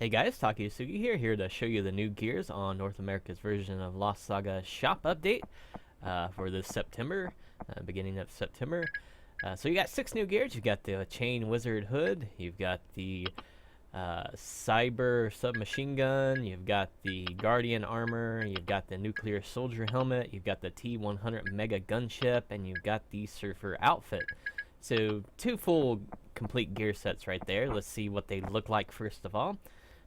Hey guys, TakuyaSugi here to show you the new gears on North America's version of Lost Saga shop update for this September, beginning of September. So you got 6 new gears. You've got the Chain Wizard hood, you've got the Cyber Submachine Gun, you've got the Guardian Armor, you've got the Nuclear Soldier Helmet, you've got the T100MGunShip, and you've got the SurfOutfit. So 2 full complete gear sets right there. Let's see what they look like first of all.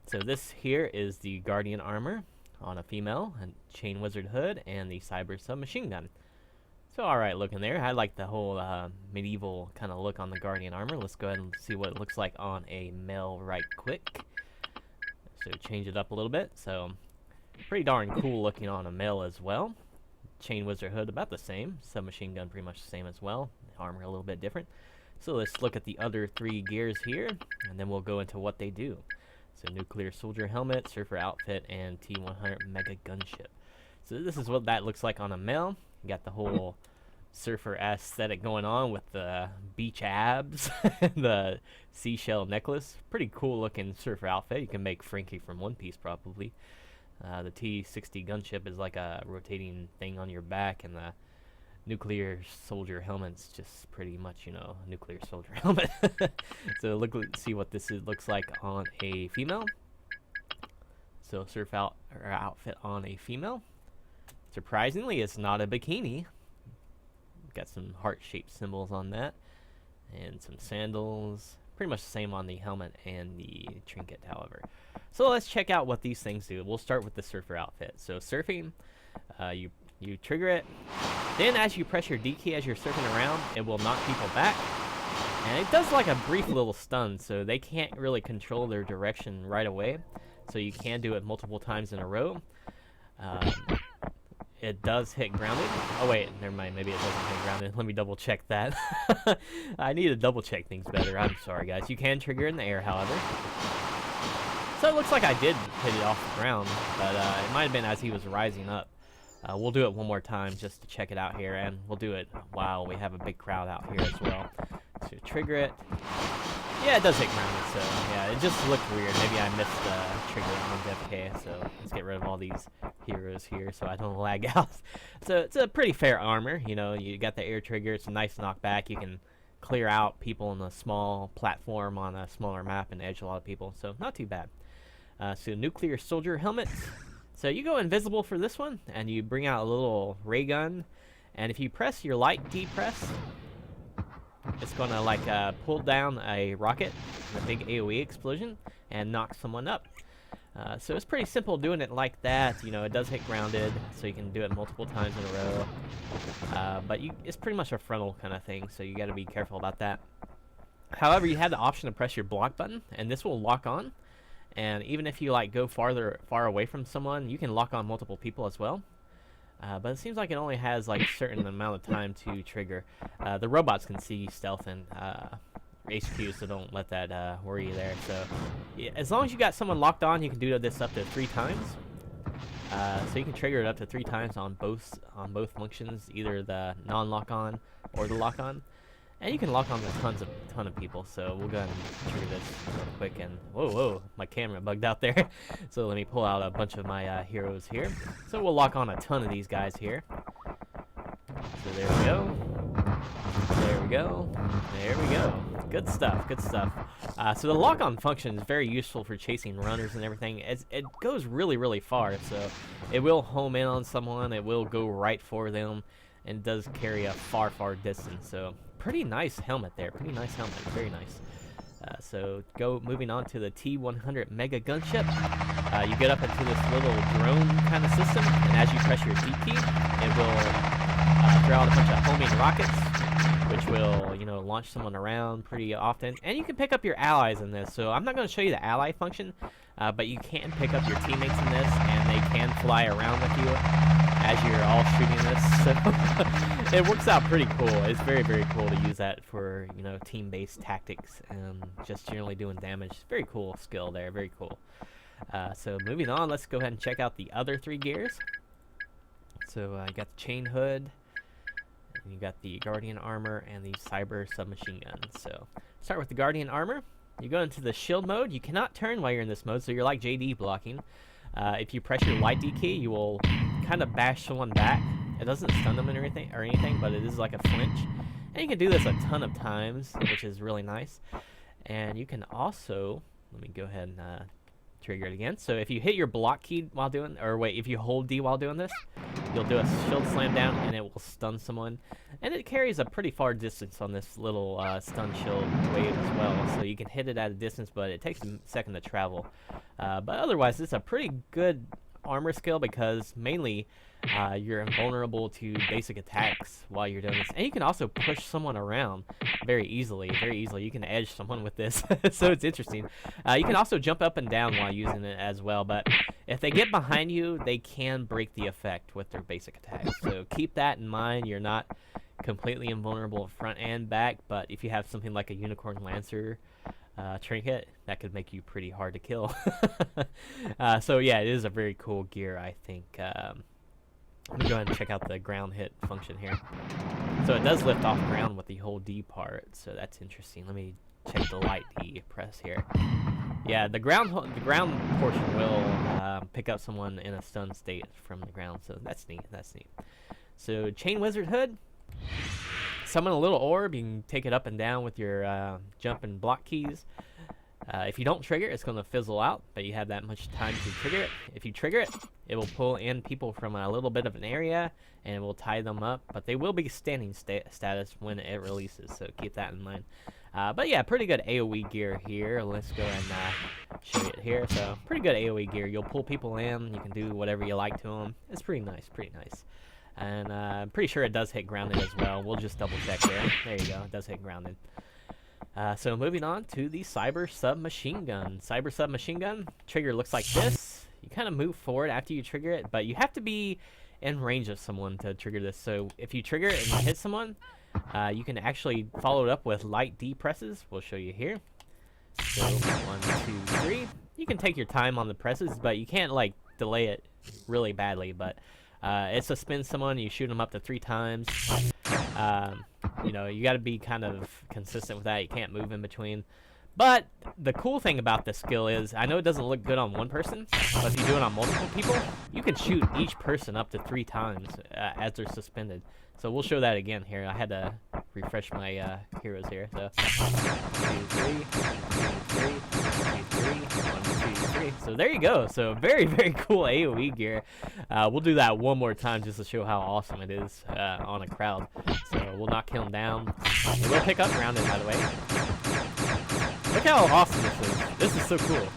So this here is the Guardian Armor on a female, and Chain Wizard hood, and the Cyber Submachine Gun. So alright looking there. I like the whole medieval kind of look on the Guardian Armor. Let's go ahead and see what it looks like on a male right quick. So change it up a little bit. So pretty darn cool looking on a male as well. Chain Wizard hood about the same. Submachine Gun pretty much the same as well. Armor a little bit different. So let's look at the other 3 gears here, and then we'll go into what they do. So Nuclear Soldier Helmet, SurfOutfit, and T100MGunShip. So this is what that looks like on a male. You got the whole surfer aesthetic going on with the beach abs, the seashell necklace. Pretty cool looking surfer outfit. You can make Frankie from One Piece probably. The T60 gunship is like a rotating thing on your back, and the Nuclear Soldier Helmet's just pretty much, you know, Nuclear Soldier Helmet. So see what this looks like on a female. So outfit on a female. Surprisingly, it's not a bikini. Got some heart-shaped symbols on that, and some sandals. Pretty much the same on the helmet and the trinket, however. So let's check out what these things do. We'll start with the surfer outfit. So surfing, you trigger it. Then as you press your D key as you're surfing around, it will knock people back. And it does like a brief little stun, so they can't really control their direction right away. So you can do it multiple times in a row. It does hit grounded. Oh wait, never mind, maybe it doesn't hit grounded. Let me double check that. I need to double check things better. I'm sorry guys. You can trigger in the air, however. So it looks like I did hit it off the ground, but it might have been as he was rising up. We'll do it one more time just to check it out here, and we'll do it while we have a big crowd out here as well. So trigger it. Yeah, it does hit grounded, so yeah, it just looked weird. Maybe I missed the trigger on FK, so let's get rid of all these heroes here so I don't lag out. So it's a pretty fair armor, you know, you got the air trigger, it's a nice knockback. You can clear out people on a small platform on a smaller map and edge a lot of people, so not too bad. So Nuclear Soldier Helmet. So you go invisible for this one, and you bring out a little ray gun, and if you press your light key press, it's gonna like pull down a rocket, a big AoE explosion, and knock someone up. So it's pretty simple doing it like that. You know, it does hit grounded, so you can do it multiple times in a row. But it's pretty much a frontal kind of thing, so you got to be careful about that. However, you have the option to press your block button, and this will lock on. And even if you like go far away from someone, you can lock on multiple people as well. But it seems like it only has like a certain amount of time to trigger. The robots can see stealth and HQ, so don't let that worry you there. So yeah, as long as you got someone locked on, you can do this up to 3 times. So you can trigger it up to 3 times on both functions, either the non-lock on or the lock on. And you can lock on a ton of people, so we'll go ahead and trigger this real quick. And whoa, my camera bugged out there. So let me pull out a bunch of my heroes here. So we'll lock on a ton of these guys here. So there we go. There we go. There we go. Good stuff. Good stuff. So the lock-on function is very useful for chasing runners and everything. It goes really, really far. So it will home in on someone. It will go right for them, and it does carry a far distance. So pretty nice helmet there. Pretty nice helmet. Very nice. So moving on to the T100MGunShip. You get up into this little drone kind of system, and as you press your D key, it will throw out a bunch of homing rockets, which will, you know, launch someone around pretty often. And you can pick up your allies in this. So I'm not going to show you the ally function, but you can pick up your teammates in this, and they can fly around with you as you're all shooting this. So it works out pretty cool. It's very cool to use that for, you know, team-based tactics and just generally doing damage. Very cool skill there. Very cool. So moving on, let's go ahead and check out the other 3 gears. So I got the chain hood, and you got the Guardian Armor, and the Cyber Submachine Gun. So start with the Guardian Armor. You go into the shield mode. You cannot turn while you're in this mode, so you're like JD blocking. If you press your light D key, you will kind of bash someone back. It doesn't stun them or anything, but it is like a flinch. And you can do this a ton of times, which is really nice. And you can also, let me go ahead and trigger it again. So if you hit your block key while doing, or wait, if you hold D while doing this, you'll do a shield slam down and it will stun someone. And it carries a pretty far distance on this little stun shield wave as well. So you can hit it at a distance, but it takes a second to travel. But otherwise, it's a pretty good armor skill because mainly you're invulnerable to basic attacks while you're doing this. And you can also push someone around very easily. You can edge someone with this. So it's interesting. You can also jump up and down while using it as well. But if they get behind you, they can break the effect with their basic attacks. So keep that in mind. You're not completely invulnerable front and back. But if you have something like a Unicorn Lancer trinket, that could make you pretty hard to kill. So yeah, it is a very cool gear, I think. Let me go ahead and check out the ground hit function here. So it does lift off ground with the whole D part, so that's interesting. Let me check the light D press here. Yeah, the ground portion will pick up someone in a stun state from the ground, so that's neat. So Chain Wizard Hood. Summon a little orb. You can take it up and down with your jump and block keys. If you don't trigger it, it's going to fizzle out, but you have that much time to trigger it. If you trigger it, it will pull in people from a little bit of an area, and it will tie them up, but they will be standing status when it releases, so keep that in mind. But yeah, pretty good AoE gear here. Let's go and show you it here. So pretty good AoE gear. You'll pull people in. You can do whatever you like to them. It's pretty nice. And I'm pretty sure it does hit grounded as well. We'll just double check there. There you go. It does hit grounded. So moving on to the Submachine Gun. Submachine Gun trigger looks like this. You kind of move forward after you trigger it, but you have to be in range of someone to trigger this. So if you trigger it and you hit someone, you can actually follow it up with light D presses. We'll show you here. So 1, 2, 3. You can take your time on the presses, but you can't like delay it really badly. But it suspends someone. You shoot them up to 3 times. You know, you got to be kind of consistent with that. You can't move in between. But the cool thing about this skill is, I know it doesn't look good on one person, but if you do it on multiple people, you can shoot each person up to 3 times as they're suspended. So we'll show that again here. I had to refresh my heroes here. So 2, 3, 2, 3, 2, 3, 1, 2, 3. So there you go. So very, very cool AoE gear. We'll do that one more time just to show how awesome it is on a crowd. So we'll knock him down. It will pick up grounded, by the way. Look how awesome this is. This is so cool.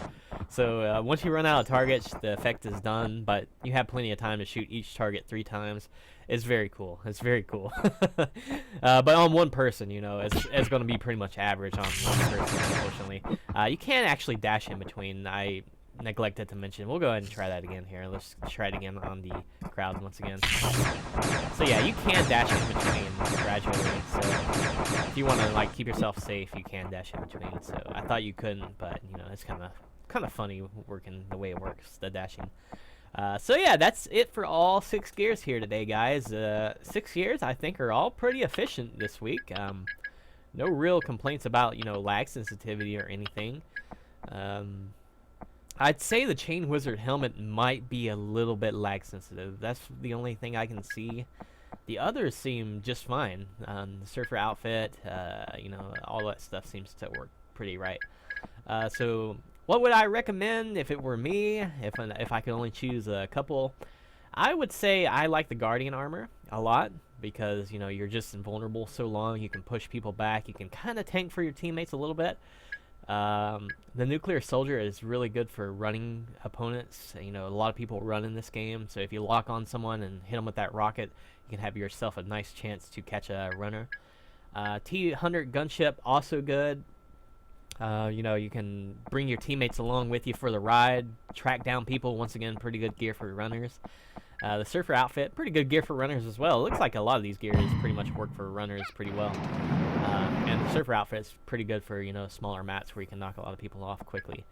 So once you run out of targets, the effect is done, but you have plenty of time to shoot each target 3 times. It's very cool. It's very cool. But on one person, you know, it's going to be pretty much average on one person, unfortunately. You can actually dash in between. I neglected to mention. We'll go ahead and try that again here. Let's try it again on the crowd once again. So yeah, you can dash in between gradually. So if you want to like keep yourself safe, you can dash in between. So I thought you couldn't, but you know, it's kind of funny working the way it works, the dashing. So yeah, that's it for all 6 gears here today, guys. 6 gears I think are all pretty efficient this week. No real complaints about, you know, lag sensitivity or anything. I'd say the Chain Wizard helmet might be a little bit lag sensitive. That's the only thing I can see. The others seem just fine. The SurfOutfit, you know, all that stuff seems to work pretty right. So what would I recommend if it were me? If I could only choose a couple, I would say I like the Guardian armor a lot because, you know, you're just invulnerable so long. You can push people back. You can kind of tank for your teammates a little bit. The Nuclear Soldier is really good for running opponents. You know, a lot of people run in this game, so if you lock on someone and hit them with that rocket, you can have yourself a nice chance to catch a runner. T100MGunShip, also good. You know, you can bring your teammates along with you for the ride, track down people. Once again, pretty good gear for runners. The SurfOutfit, pretty good gear for runners as well. It looks like a lot of these gears pretty much work for runners pretty well. And the SurfOutfit is pretty good for, you know, smaller mats where you can knock a lot of people off quickly.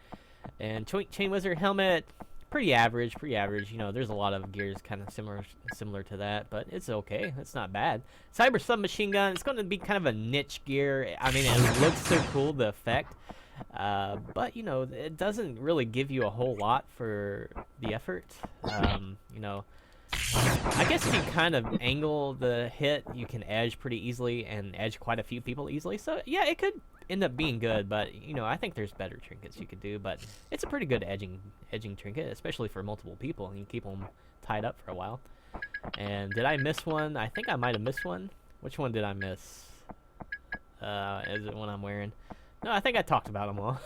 And Chain Wizard helmet, pretty average. You know, there's a lot of gears kind of similar to that, but it's okay. It's not bad. Submachine Gun, it's going to be kind of a niche gear. I mean, it looks so cool, the effect. But you know, it doesn't really give you a whole lot for the effort. You know, I guess if you kind of angle the hit, you can edge pretty easily and edge quite a few people easily. So yeah, it could end up being good, but you know, I think there's better trinkets you could do. But it's a pretty good edging trinket, especially for multiple people, and you keep them tied up for a while. And did I miss one? I think I might have missed one. Which one did I miss? Is it one I'm wearing? No, I think I talked about them all.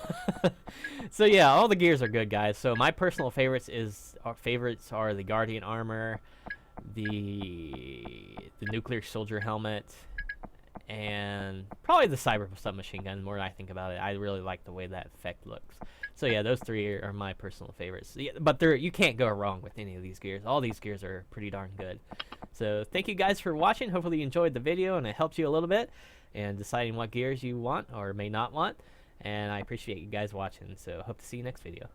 So yeah, all the gears are good, guys. So my personal favorites are the Guardian armor, the nuclear soldier helmet, and probably the submachine gun. The more I think about it, I really like the way that effect looks. So yeah, those three are my personal favorites. Yeah, but you can't go wrong with any of these gears. All these gears are pretty darn good. So thank you guys for watching. Hopefully you enjoyed the video and it helped you a little bit and deciding what gears you want or may not want. And I appreciate you guys watching. So hope to see you next video.